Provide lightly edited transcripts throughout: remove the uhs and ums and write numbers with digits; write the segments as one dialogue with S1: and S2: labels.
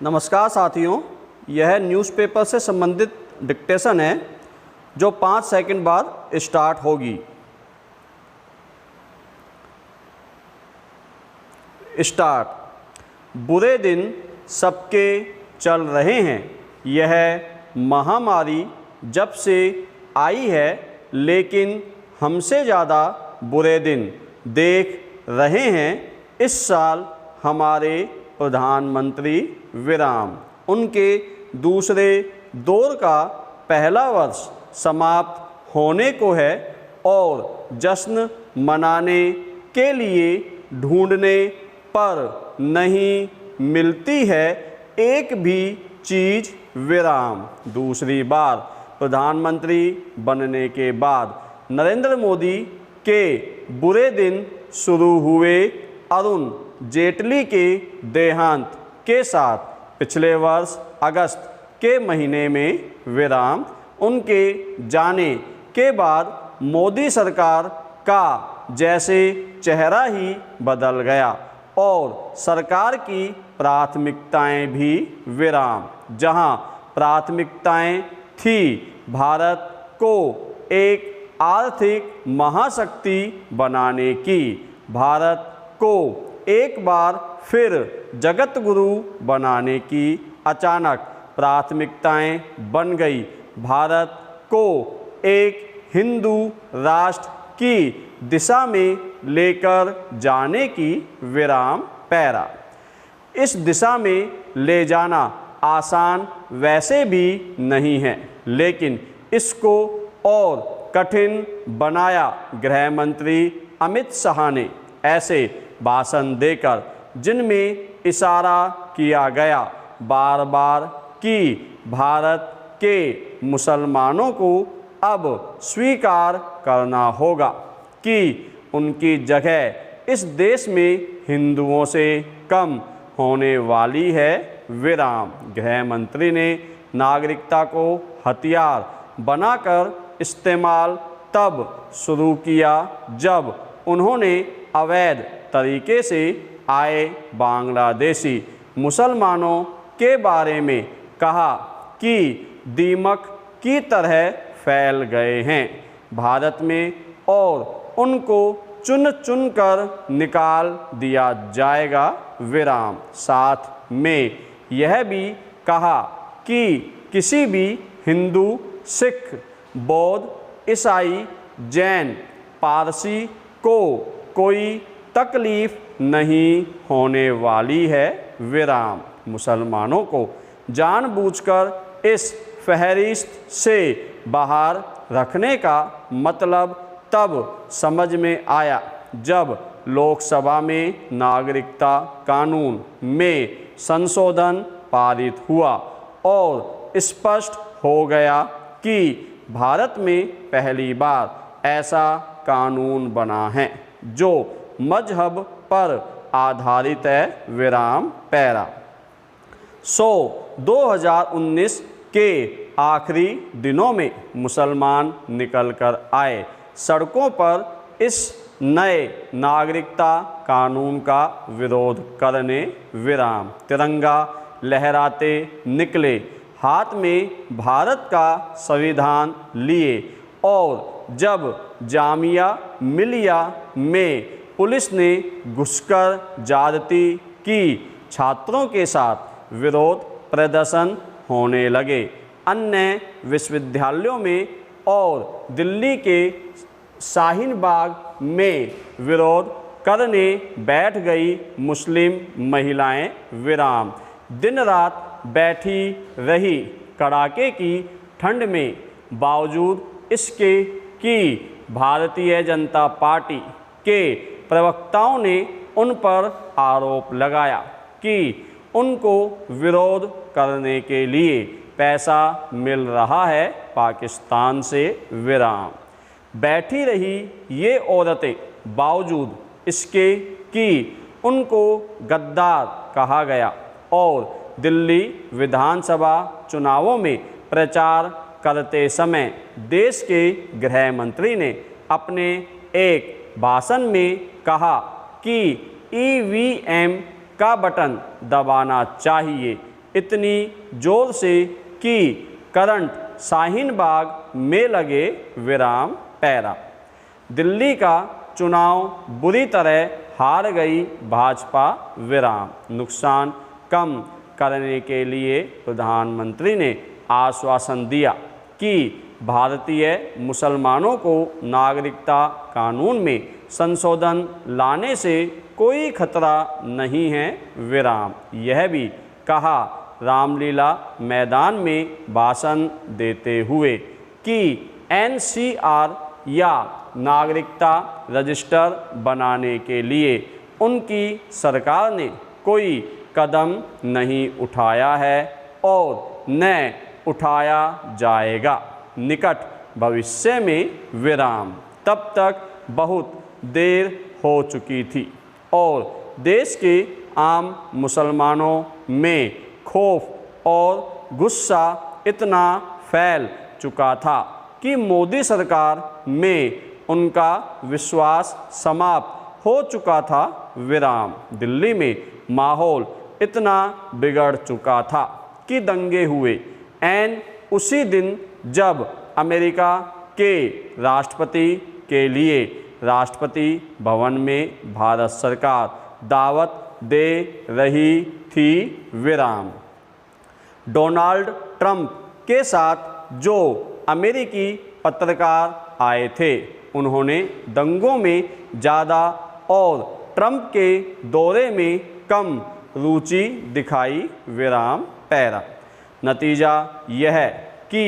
S1: नमस्कार साथियों, यह न्यूज़पेपर से संबंधित डिक्टेशन है जो 5 सेकंड बाद स्टार्ट होगी। स्टार्ट। बुरे दिन सबके चल रहे हैं। यह महामारी जब से आई है, लेकिन हमसे ज़्यादा बुरे दिन देख रहे हैं इस साल हमारे प्रधानमंत्री विराम। उनके दूसरे दौर का पहला वर्ष समाप्त होने को है और जश्न मनाने के लिए ढूंढने पर नहीं मिलती है एक भी चीज़। विराम। दूसरी बार प्रधानमंत्री बनने के बाद नरेंद्र मोदी के बुरे दिन शुरू हुए। अरुण जेटली के देहांत के साथ पिछले वर्ष अगस्त के महीने में विराम। उनके जाने के बाद मोदी सरकार का जैसे चेहरा ही बदल गया और सरकार की प्राथमिकताएं भी विराम। जहां प्राथमिकताएं थी भारत को एक आर्थिक महाशक्ति बनाने की, भारत को एक बार फिर जगत गुरु बनाने की, अचानक प्राथमिकताएं बन गई भारत को एक हिंदू राष्ट्र की दिशा में लेकर जाने की। विराम। पैरा। इस दिशा में ले जाना आसान वैसे भी नहीं है, लेकिन इसको और कठिन बनाया गृह मंत्री अमित शाह ने ऐसे भाषण देकर, जिनमें इशारा किया गया बार बार कि भारत के मुसलमानों को अब स्वीकार करना होगा कि उनकी जगह इस देश में हिंदुओं से कम होने वाली है। विराम। गृह मंत्री ने नागरिकता को हथियार बनाकर इस्तेमाल तब शुरू किया जब उन्होंने अवैध तरीके से आए बांग्लादेशी मुसलमानों के बारे में कहा कि दीमक की तरह फैल गए हैं भारत में और उनको चुन चुन कर निकाल दिया जाएगा। विराम। साथ में यह भी कहा कि किसी भी हिंदू, सिख, बौद्ध, ईसाई, जैन, पारसी को कोई तकलीफ नहीं होने वाली है। विराम। मुसलमानों को जानबूझकर इस फहरिस्त से बाहर रखने का मतलब तब समझ में आया जब लोकसभा में नागरिकता कानून में संशोधन पारित हुआ और स्पष्ट हो गया कि भारत में पहली बार ऐसा कानून बना है जो मजहब पर आधारित है। विराम। पैरा। 2019 के आखिरी दिनों में मुसलमान निकल कर आए सड़कों पर इस नए नागरिकता कानून का विरोध करने। विराम। तिरंगा लहराते निकले, हाथ में भारत का संविधान लिए और जब जामिया मिलिया में पुलिस ने घुसकर ज्यादती की, छात्रों के साथ विरोध प्रदर्शन होने लगे। अन्य विश्वविद्यालयों में और दिल्ली के शाहीन बाग में विरोध करने बैठ गई मुस्लिम महिलाएं। विराम। दिन रात बैठी रही कड़ाके की ठंड में, बावजूद इसके कि भारतीय जनता पार्टी के प्रवक्ताओं ने उन पर आरोप लगाया कि उनको विरोध करने के लिए पैसा मिल रहा है पाकिस्तान से। विराम। बैठी रही ये औरतें बावजूद इसके कि उनको गद्दार कहा गया और दिल्ली विधानसभा चुनावों में प्रचार करते समय देश के गृह मंत्री ने अपने एक भाषण में कहा कि ईवीएम का बटन दबाना चाहिए इतनी जोर से कि करंट शाहीन बाग में लगे विराम पैरा। दिल्ली का चुनाव बुरी तरह हार गई भाजपा विराम। नुकसान कम करने के लिए प्रधानमंत्री ने आश्वासन दिया कि भारतीय मुसलमानों को नागरिकता कानून में संशोधन लाने से कोई खतरा नहीं है विराम। यह भी कहा रामलीला मैदान में भाषण देते हुए कि NCR या नागरिकता रजिस्टर बनाने के लिए उनकी सरकार ने कोई कदम नहीं उठाया है और न उठाया जाएगा निकट भविष्य में विराम। तब तक बहुत देर हो चुकी थी और देश के आम मुसलमानों में खौफ और गुस्सा इतना फैल चुका था कि मोदी सरकार में उनका विश्वास समाप्त हो चुका था विराम। दिल्ली में माहौल इतना बिगड़ चुका था कि दंगे हुए। उसी दिन जब अमेरिका के राष्ट्रपति के लिए राष्ट्रपति भवन में भारत सरकार दावत दे रही थी विराम। डोनाल्ड ट्रंप के साथ जो अमेरिकी पत्रकार आए थे उन्होंने दंगों में ज़्यादा और ट्रंप के दौरे में कम रुचि दिखाई विराम पैरा। नतीजा यह कि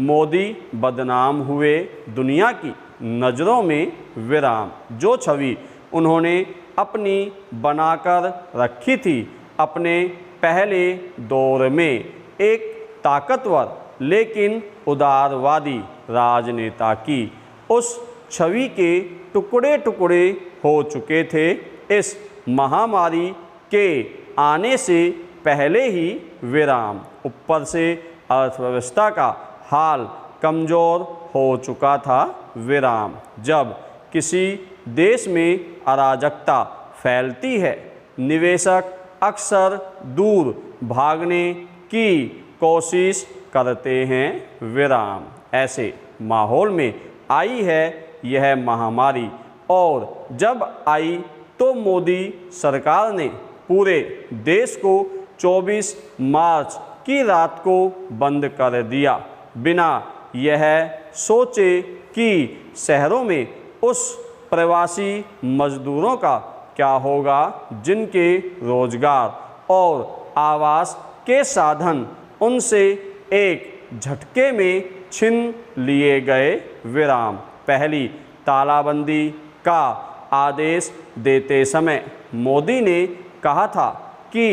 S1: मोदी बदनाम हुए दुनिया की नज़रों में विराम। जो छवि उन्होंने अपनी बनाकर रखी थी अपने पहले दौर में एक ताकतवर लेकिन उदारवादी राजनेता की, उस छवि के टुकड़े टुकड़े हो चुके थे। इस महामारी के आने से पहले ही विराम। ऊपर से अर्थव्यवस्था का हाल कमज़ोर हो चुका था विराम। जब किसी देश में अराजकता फैलती है निवेशक अक्सर दूर भागने की कोशिश करते हैं विराम। ऐसे माहौल में आई है यह महामारी और जब आई तो मोदी सरकार ने पूरे देश को 24 मार्च की रात को बंद कर दिया बिना यह सोचे कि शहरों में उस प्रवासी मजदूरों का क्या होगा जिनके रोजगार और आवास के साधन उनसे एक झटके में छीन लिए गए विराम। पहली तालाबंदी का आदेश देते समय मोदी ने कहा था कि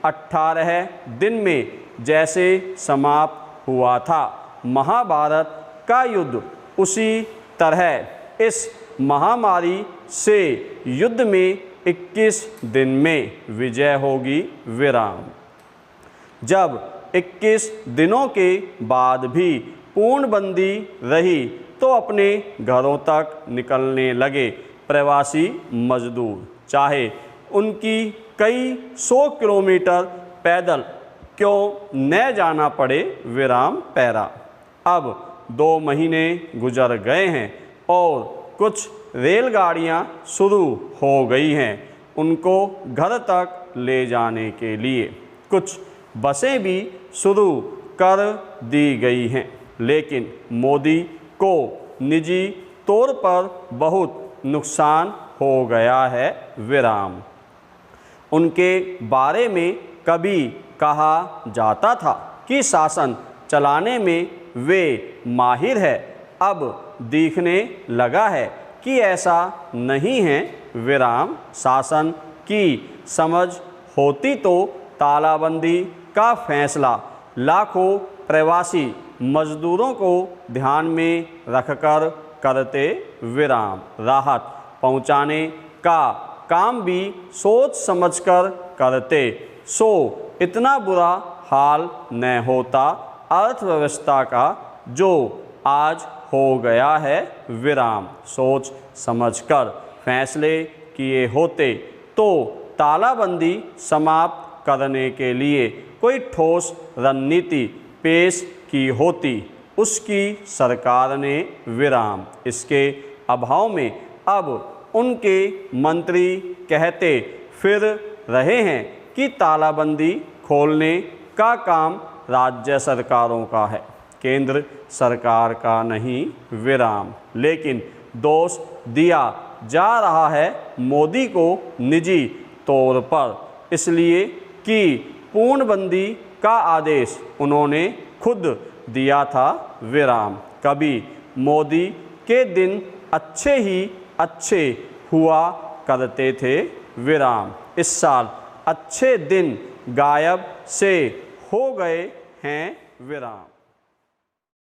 S1: 18 दिन में जैसे समाप्त हुआ था महाभारत का युद्ध उसी तरह इस महामारी से युद्ध में 21 दिन में विजय होगी विराम। जब 21 दिनों के बाद भी पूर्णबंदी रही तो अपने घरों तक निकलने लगे प्रवासी मजदूर, चाहे उनकी कई 100 किलोमीटर पैदल क्यों न जाना पड़े विराम पैरा। अब 2 महीने गुजर गए हैं और कुछ रेलगाड़ियां शुरू हो गई हैं उनको घर तक ले जाने के लिए। कुछ बसें भी शुरू कर दी गई हैं, लेकिन मोदी को निजी तौर पर बहुत नुकसान हो गया है विराम। उनके बारे में कभी कहा जाता था कि शासन चलाने में वे माहिर है, अब दिखने लगा है कि ऐसा नहीं है विराम। शासन की समझ होती तो तालाबंदी का फैसला लाखों प्रवासी मजदूरों को ध्यान में रखकर करते विराम। राहत पहुंचाने का काम भी सोच समझकर करते सो इतना बुरा हाल न होता अर्थव्यवस्था का जो आज हो गया है विराम। सोच समझकर फैसले किए होते तो तालाबंदी समाप्त करने के लिए कोई ठोस रणनीति पेश की होती, उसकी सरकार ने विराम। इसके अभाव में अब उनके मंत्री कहते फिर रहे हैं कि तालाबंदी खोलने का काम राज्य सरकारों का है, केंद्र सरकार का नहीं, विराम। लेकिन दोष दिया जा रहा है मोदी को निजी तौर पर, इसलिए कि पूर्णबंदी का आदेश उन्होंने खुद दिया था, विराम। कभी मोदी के दिन अच्छे ही अच्छे हुआ करते थे, विराम। इस साल अच्छे दिन गायब से हो गए हैं, विराम।